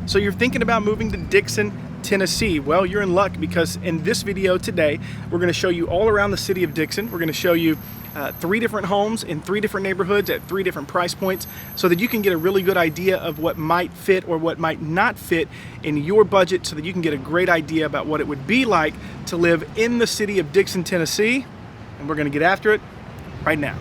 So you're thinking about moving to Dickson, Tennessee. Well, you're in luck, because in this video today, we're going to show you all around the city of Dickson. We're going to show you 3 different homes in 3 different neighborhoods at 3 different price points, so that you can get a really good idea of what might fit or what might not fit in your budget, so that you can get a great idea about what it would be like to live in the city of Dickson, Tennessee. And we're going to get after it right now.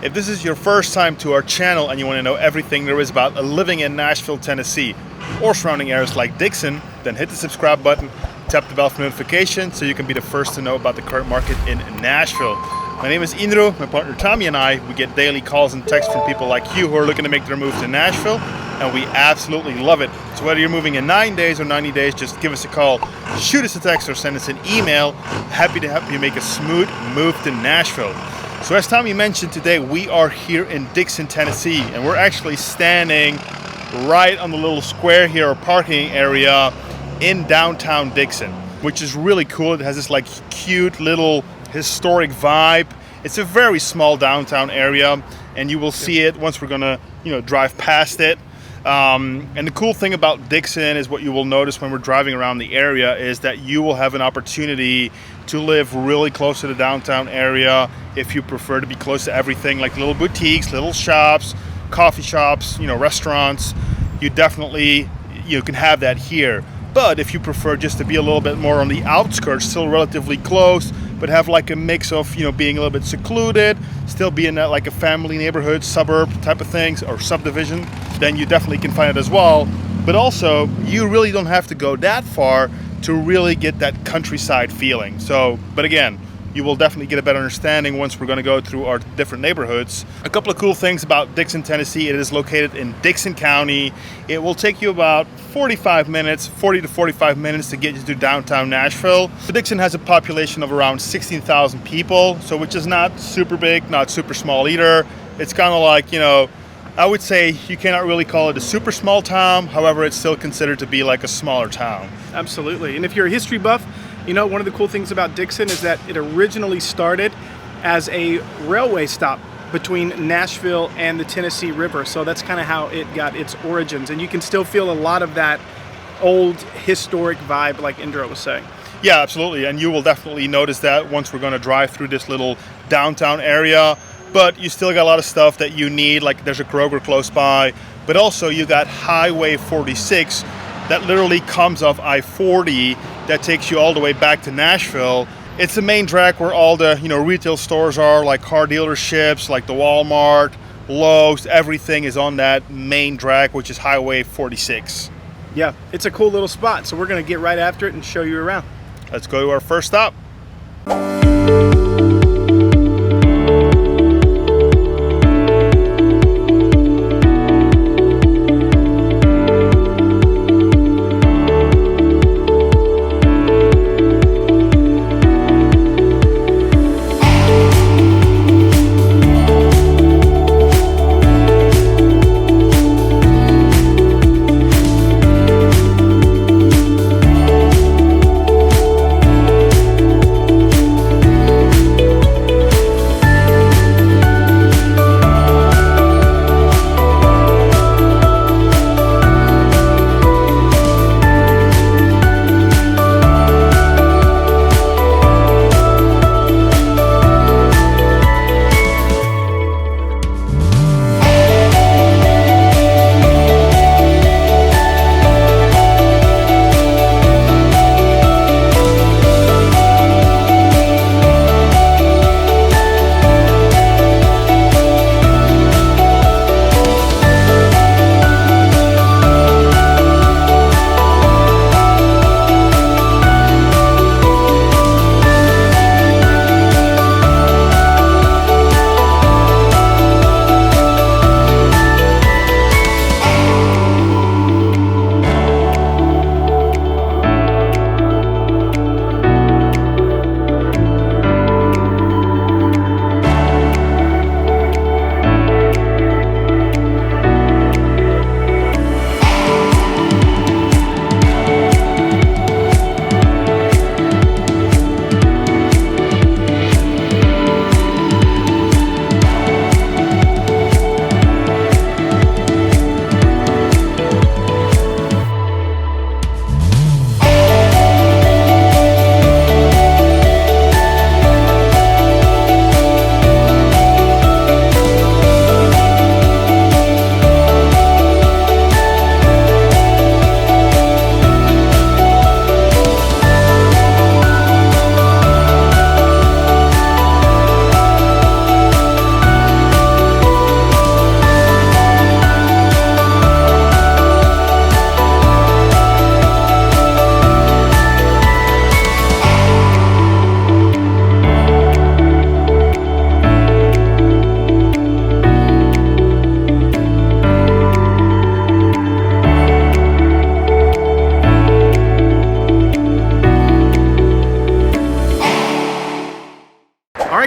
If this is your first time to our channel and you want to know everything there is about living in Nashville, Tennessee, or surrounding areas like Dickson, then hit the subscribe button, tap the bell for notifications so you can be the first to know about the current market in Nashville. My name is Indro, my partner Tommy and I, we get daily calls and texts from people like you who are looking to make their move to Nashville, and we absolutely love it. So whether you're moving in 9 days or 90 days, just give us a call, shoot us a text, or send us an email. Happy to help you make a smooth move to Nashville. So as Tommy mentioned, today we are here in Dickson, Tennessee, and we're actually standing right on the little square here, or parking area in downtown Dickson, which is really cool. It has this like cute little historic vibe. It's a very small downtown area, and you will see it once we're gonna, drive past it. And the cool thing about Dickson is, what you will notice when we're driving around the area is that you will have an opportunity to live really close to the downtown area if you prefer to be close to everything, like little boutiques, little shops, coffee shops, restaurants. You definitely can have that here. But if you prefer just to be a little bit more on the outskirts, still relatively close, but have like a mix of being a little bit secluded, still be in that like a family neighborhood, suburb type of things, or subdivision, then you definitely can find it as well. But also, you really don't have to go that far to really get that countryside feeling. But again, you will definitely get a better understanding once we're going to go through our different neighborhoods. A couple of cool things about Dickson, Tennessee: it is located in Dickson County. It will take you about 40 to 45 minutes to get you to downtown Nashville. So Dickson has a population of around 16,000 people, so which is not super big, not super small either. It's kind of like, I would say you cannot really call it a super small town. However, it's still considered to be like a smaller town. Absolutely. And if you're a history buff, one of the cool things about Dickson is that it originally started as a railway stop between Nashville and the Tennessee River. So that's kind of how it got its origins. And you can still feel a lot of that old historic vibe, like Indra was saying. Yeah, absolutely. And you will definitely notice that once we're going to drive through this little downtown area. But you still got a lot of stuff that you need, like there's a Kroger close by. But also you got Highway 46 that literally comes off I-40 that takes you all the way back to Nashville. It's the main drag where all the retail stores are, like car dealerships, like the Walmart, Lowe's, everything is on that main drag, which is Highway 46. Yeah, it's a cool little spot, so we're going to get right after it and show you around. Let's go to our first stop.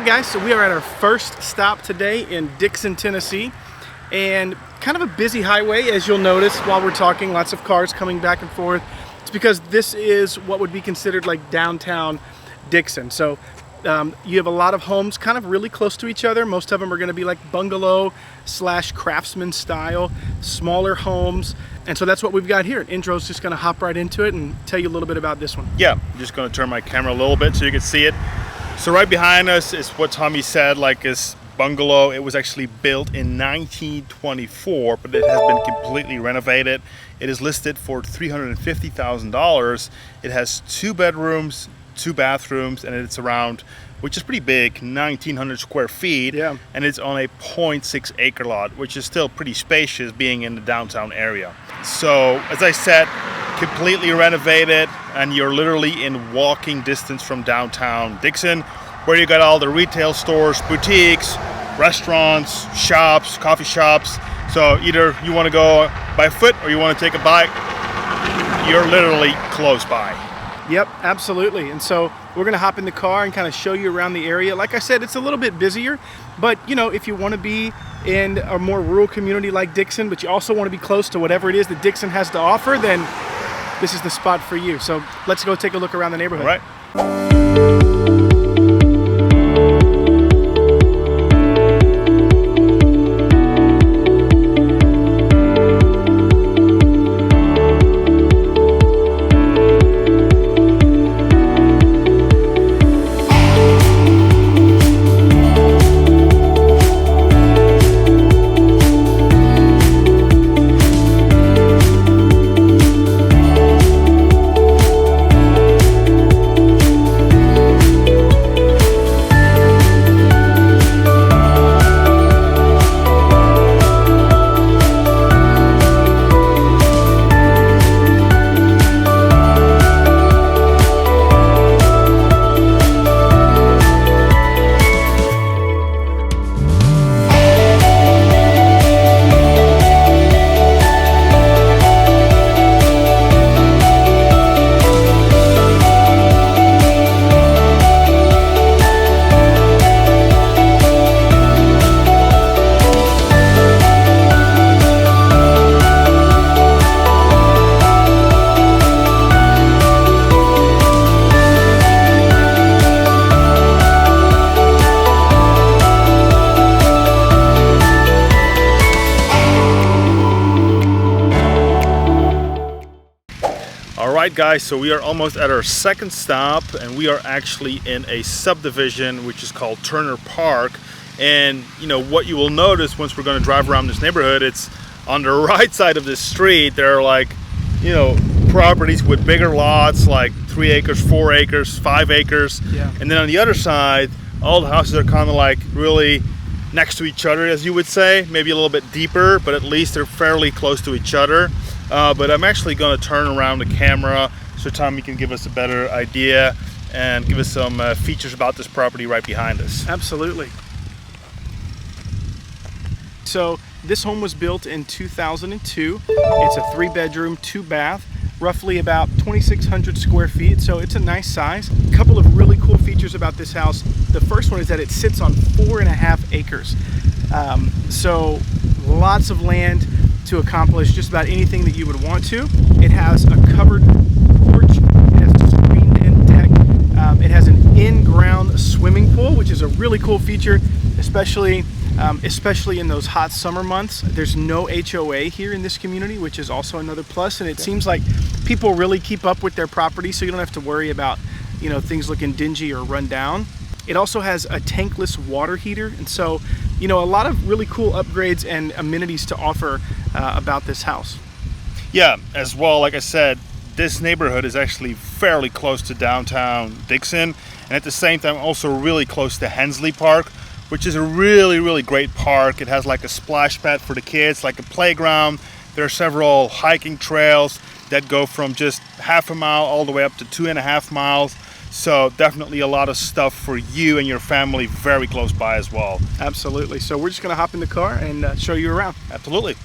guys, so we are at our first stop today in Dickson, Tennessee, and kind of a busy highway, as you'll notice while we're talking, lots of cars coming back and forth. It's because this is what would be considered like downtown Dickson. So you have a lot of homes kind of really close to each other. Most of them are going to be like bungalow / craftsman style, smaller homes. And so that's what we've got here. Indro's just going to hop right into it and tell you a little bit about this one. Yeah, I'm just going to turn my camera a little bit so you can see it. So right behind us is what Tommy said, like this bungalow. It was actually built in 1924, but it has been completely renovated. It is listed for $350,000. It has 2 bedrooms, 2 bathrooms, and it's around, which is pretty big, 1,900 square feet. Yeah. And it's on a 0.6 acre lot, which is still pretty spacious being in the downtown area. So as I said, completely renovated, and you're literally in walking distance from downtown Dickson, where you got all the retail stores, boutiques, restaurants, shops, coffee shops. So either you want to go by foot or you want to take a bike, you're literally close by. Yep, absolutely. And so we're going to hop in the car and kind of show you around the area. Like I said, it's a little bit busier, but you know, if you want to be in a more rural community like Dickson, but you also want to be close to whatever it is that Dickson has to offer, then this is the spot for you. So let's go take a look around the neighborhood. All right. Alright guys, so we are almost at our second stop, and we are actually in a subdivision which is called Turner Park. And you know what you will notice once we're going to drive around this neighborhood, it's on the right side of this street there are, like, you know, properties with bigger lots, like 3 acres, 4 acres, 5 acres. Yeah. And then on the other side, all the houses are kind of like really next to each other, as you would say, maybe a little bit deeper, but at least they're fairly close to each other. But I'm actually going to turn around the camera so Tommy can give us a better idea and give us some features about this property right behind us. Absolutely. So this home was built in 2002. It's a 3-bedroom, 2-bath, roughly about 2,600 square feet. So it's a nice size. A couple of really cool features about this house. The first one is that it sits on 4.5 acres. So lots of land to accomplish just about anything that you would want to. It has a covered porch. It has a screened-in deck. It has an in-ground swimming pool, which is a really cool feature, especially in those hot summer months. There's no HOA here in this community, which is also another plus, and it seems like people really keep up with their property, so you don't have to worry about, you know, things looking dingy or run down. It also has a tankless water heater, and so, you know, a lot of really cool upgrades and amenities to offer about this house. Yeah, as well, like I said, this neighborhood is actually fairly close to downtown Dickson, and at the same time also really close to Hensley Park, which is a really great park. It has like a splash pad for the kids, like a playground. There are several hiking trails that go from just half a mile all the way up to 2.5 miles. So definitely a lot of stuff for you and your family very close by as well. Absolutely. So we're just going to hop in the car and show you around. Absolutely.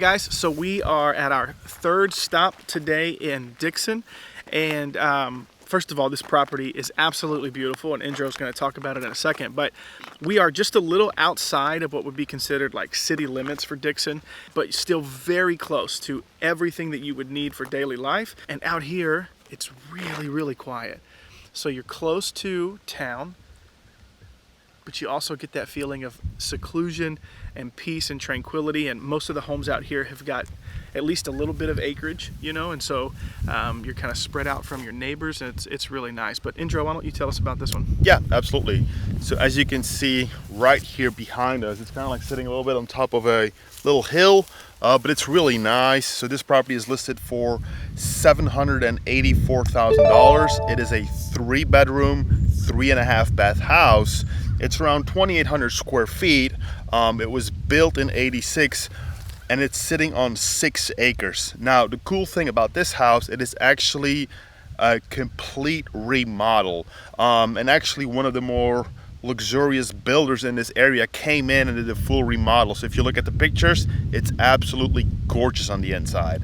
guys, so we are at our third stop today in Dickson, and first of all, this property is absolutely beautiful, and Indro's going to talk about it in a second, but we are just a little outside of what would be considered like city limits for Dickson, but still very close to everything that you would need for daily life. And out here, it's really, really quiet. So you're close to town, but you also get that feeling of seclusion and peace and tranquility. And most of the homes out here have got at least a little bit of acreage, you know, and so you're kind of spread out from your neighbors, and it's really nice. But Indro, why don't you tell us about this one? Yeah, absolutely. So as you can see right here behind us, it's kind of like sitting a little bit on top of a little hill, but it's really nice. So this property is listed for $784,000. It is a 3-bedroom, 3.5 bath house. It's around 2,800 square feet. It was built in '86, and it's sitting on 6 acres. Now, the cool thing about this house, it is actually a complete remodel. And actually one of the more luxurious builders in this area came in and did a full remodel. So if you look at the pictures, it's absolutely gorgeous on the inside.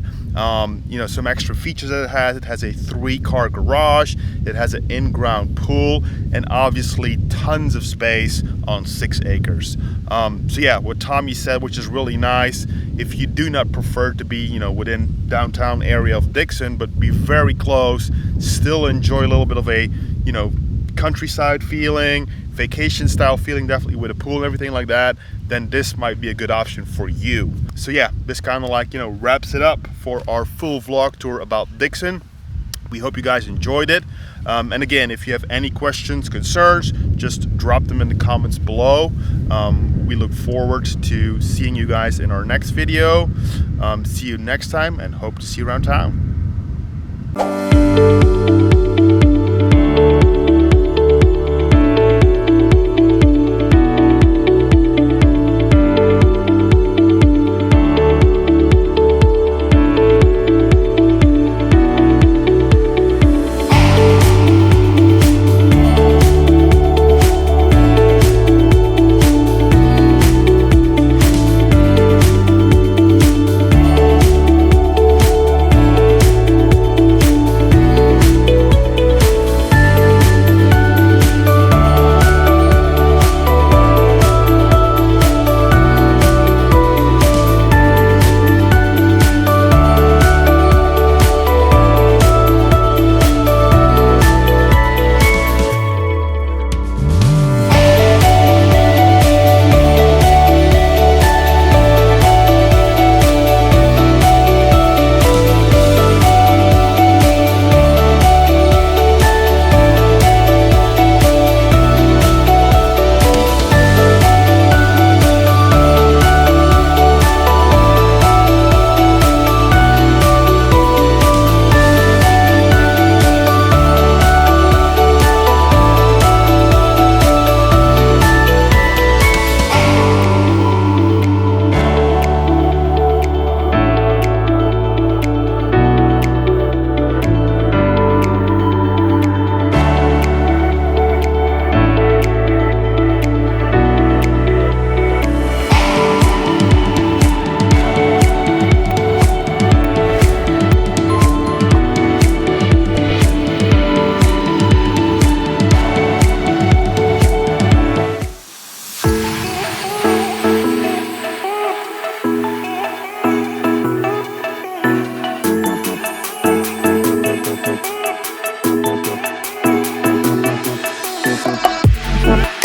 You know, some extra features that it has a 3-car garage, it has an in-ground pool, and obviously tons of space on 6 acres. So yeah, what Tommy said, which is really nice, if you do not prefer to be, you know, within downtown area of Dickson, but be very close, still enjoy a little bit of a, you know, countryside feeling, vacation style feeling, definitely with a pool and everything like that, then this might be a good option for you. So yeah, this kind of like, you know, wraps it up for our full vlog tour about Dickson. We hope you guys enjoyed it. And again, if you have any questions, concerns, just drop them in the comments below. We look forward to seeing you guys in our next video. See you next time, and hope to see you around town. We'll be right back.